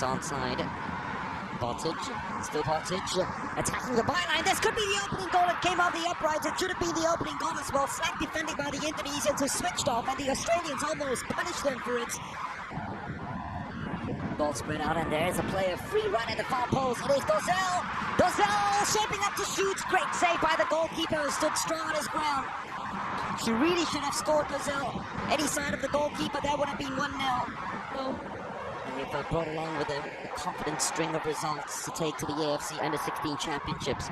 onside. Botic, still Botic, attacking the byline. This could be the opening goal. It came off the uprights. It should have been the opening goal as well. Slack defending by the Indonesians who switched off, and the Australians almost punished them for it. Ball spread out, and there's a player free run at the far post. It is Dozell. Dozell shaping up to shoot. Great save by the goalkeeper who stood strong on his ground. She really should have scored, Dozell. Any side of the goalkeeper, that would have been 1-0. Well, they've brought along with a confident string of results to take to the AFC Under-16 Championships.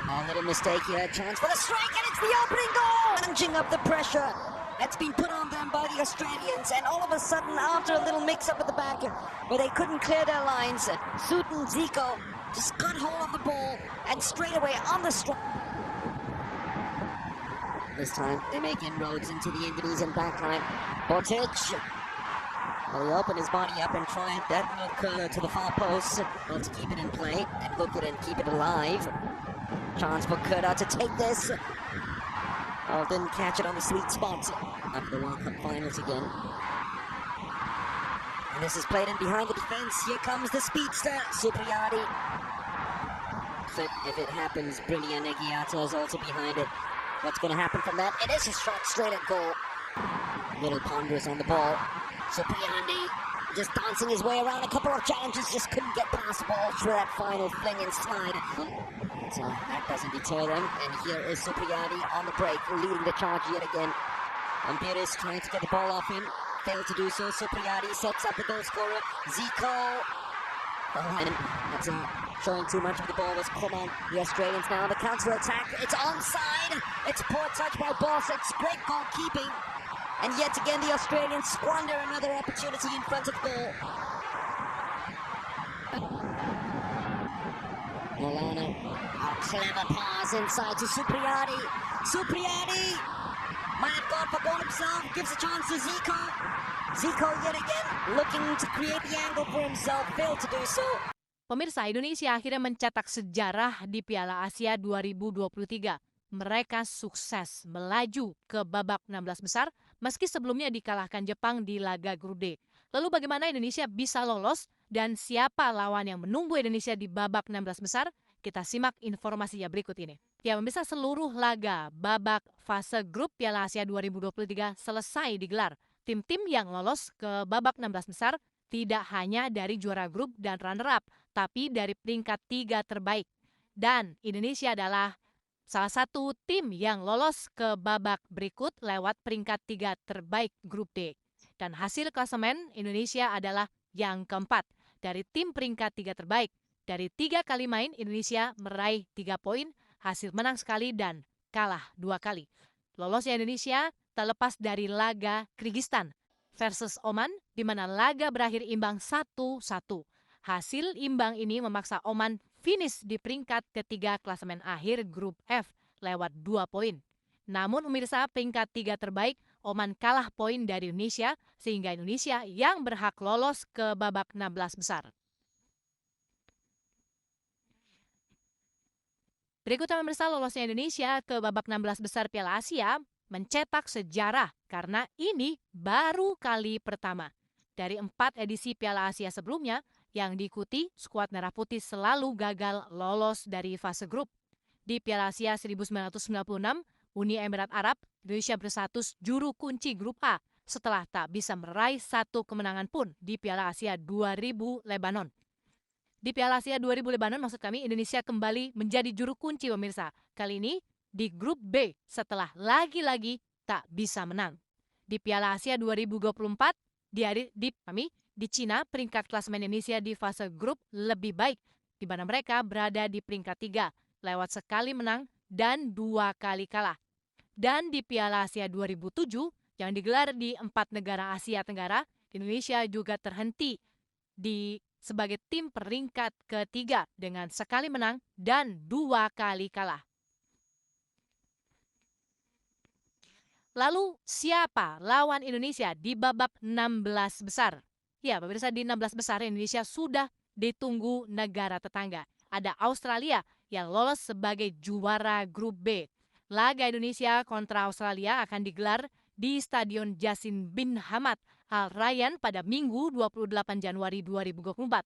A little mistake here, chance for the strike, and it's the opening goal! Plunging up the pressure that's been put on them by the Australians, and all of a sudden, after a little mix-up at the back, where they couldn't clear their lines, Sutton Zico just got hold of the ball, and straight away on the strike. This time, they make inroads into the Indonesian backline. Botic. Well, he opened his body up and tried that curler to the far post. Well, to keep it in play and hook it and keep it alive. Chance for Kurda to take this. Oh, didn't catch it on the sweet spot. After the World Cup Finals again. And this is played in behind the defense. Here comes the speedster, Supriyadi. If it happens, Brilian Egiata is also behind it. What's going to happen from that? It is a shot straight at goal. Little ponderous on the ball. Supriyadi just dancing his way around a couple of challenges, just couldn't get past the ball through that final fling and slide. So that doesn't deter them, and here is Supriyadi on the break, leading the charge yet again. Ambiris trying to get the ball off him, failed to do so. Supriyadi sets up the goal scorer, Zico. And that's showing too much of the ball was come on the Australians now. The counter attack, it's onside. It's poor touch by Boss. It's great goalkeeping. And yet again, the Australians squander another opportunity in front of goal. Molana, a clever pass inside to Supriyadi. Supriyadi might have gone for goal himself, gives a chance to Zico. Zico yet again looking to create the angle for himself, failed to do so. Pemirsa, Indonesia akhirnya mencetak sejarah di Piala Asia 2023. Mereka sukses melaju ke babak 16 besar meski sebelumnya dikalahkan Jepang di laga grup D. Lalu bagaimana Indonesia bisa lolos dan siapa lawan yang menunggu Indonesia di babak 16 besar? Kita simak informasinya berikut ini. Ya, pemirsa, seluruh laga babak fase grup Piala Asia 2023 selesai digelar. Tim-tim yang lolos ke babak 16 besar tidak hanya dari juara grup dan runner-up, tapi dari peringkat 3 terbaik. Dan Indonesia adalah salah satu tim yang lolos ke babak berikut lewat peringkat 3 terbaik grup D. Dan hasil klasemen Indonesia adalah yang keempat. Dari tim peringkat 3 terbaik, dari 3 kali main Indonesia meraih 3 poin, hasil menang sekali dan kalah 2 kali. Lolosnya Indonesia terlepas dari laga Kyrgyzstan versus Oman, di mana laga berakhir imbang 1-1. Hasil imbang ini memaksa Oman finish di peringkat ketiga klasemen akhir grup F lewat 2 poin. Namun pemirsa, peringkat 3 terbaik Oman kalah poin dari Indonesia, sehingga Indonesia yang berhak lolos ke babak 16 besar. Berikutnya pemirsa, lolosnya Indonesia ke babak 16 besar Piala Asia mencetak sejarah karena ini baru kali pertama. Dari 4 edisi Piala Asia sebelumnya yang diikuti, skuad Merah Putih selalu gagal lolos dari fase grup. Di Piala Asia 1996, Uni Emirat Arab, Indonesia berstatus juru kunci grup A setelah tak bisa meraih 1 kemenangan pun di Piala Asia 2000 Lebanon. Di Piala Asia 2000 Lebanon, maksud kami, Indonesia kembali menjadi juru kunci pemirsa. Kali ini di grup B setelah lagi-lagi tak bisa menang. Di Piala Asia 2024 di Cina, peringkat klasemen Indonesia di fase grup lebih baik, di mana mereka berada di peringkat 3 lewat sekali menang dan 2 kali kalah. Dan di Piala Asia 2007 yang digelar di 4 negara Asia Tenggara, Indonesia juga terhenti sebagai tim peringkat ketiga dengan sekali menang dan 2 kali kalah. Lalu siapa lawan Indonesia di babak 16 besar? Ya, pemirsa, di 16 besar Indonesia sudah ditunggu negara tetangga. Ada Australia yang lolos sebagai juara grup B. Laga Indonesia kontra Australia akan digelar di Stadion Jassin bin Hamad Al Rayyan pada Minggu 28 Januari 2024.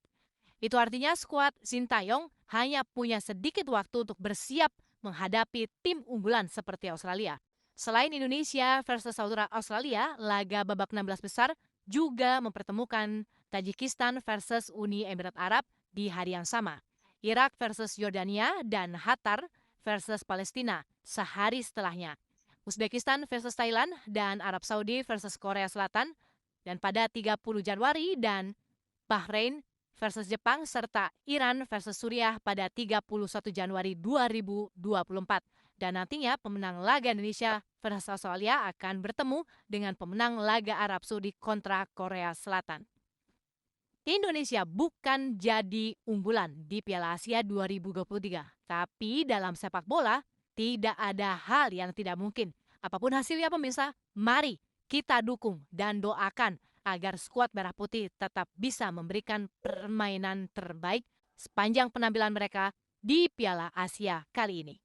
Itu artinya skuad Sintayong hanya punya sedikit waktu untuk bersiap menghadapi tim unggulan seperti Australia. Selain Indonesia versus Australia, laga babak 16 besar juga mempertemukan Tajikistan versus Uni Emirat Arab di hari yang sama. Irak versus Yordania dan Qatar versus Palestina sehari setelahnya. Uzbekistan versus Thailand dan Arab Saudi versus Korea Selatan. Dan pada 30 Januari dan Bahrain versus Jepang serta Iran versus Suriah pada 31 Januari 2024. Dan nantinya pemenang laga Indonesia versus Australia akan bertemu dengan pemenang laga Arab Saudi kontra Korea Selatan. Indonesia bukan jadi unggulan di Piala Asia 2023, tapi dalam sepak bola tidak ada hal yang tidak mungkin. Apapun hasilnya pemirsa, mari kita dukung dan doakan agar skuad Merah Putih tetap bisa memberikan permainan terbaik sepanjang penampilan mereka di Piala Asia kali ini.